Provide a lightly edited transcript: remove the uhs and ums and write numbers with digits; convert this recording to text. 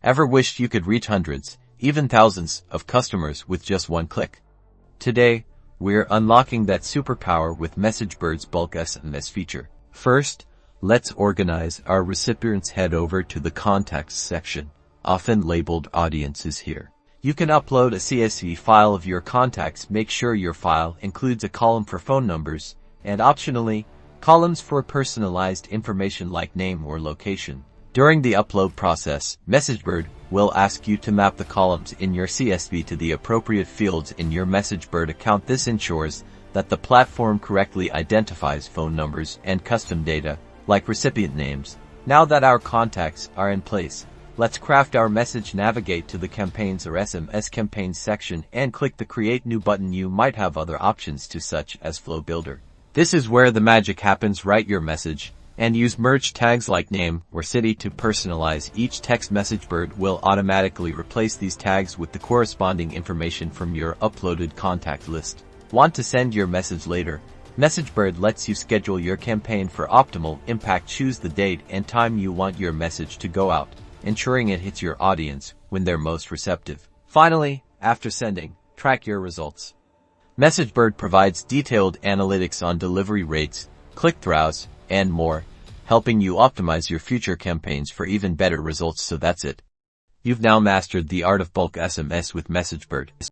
Ever wished you could reach hundreds, even thousands, of customers with just one click? Today, we're unlocking that superpower with Messagebird's bulk SMS feature. First, let's organize our recipients. Head over to the Contacts section, often labeled Audiences here. You can upload a CSV file of your contacts. Make sure your file includes a column for phone numbers, and optionally, columns for personalized information like name or location. During the upload process, Messagebird will ask you to map the columns in your CSV to the appropriate fields in your Messagebird account. This ensures that the platform correctly identifies phone numbers and custom data, like recipient names. Now that our contacts are in place, let's craft our message. Navigate to the Campaigns or SMS Campaigns section and click the Create New button. You might have other options too, such as Flow Builder. This is where the magic happens. Write your message and use merge tags like name or city to personalize each text. Messagebird will automatically replace these tags with the corresponding information from your uploaded contact list. Want to send your message later? Messagebird lets you schedule your campaign for optimal impact. Choose the date and time you want your message to go out, ensuring it hits your audience when they're most receptive. Finally, after sending, track your results. Messagebird provides detailed analytics on delivery rates, click-throughs, and more, helping you optimize your future campaigns for even better results. So that's it. You've now mastered the art of bulk SMS with Messagebird.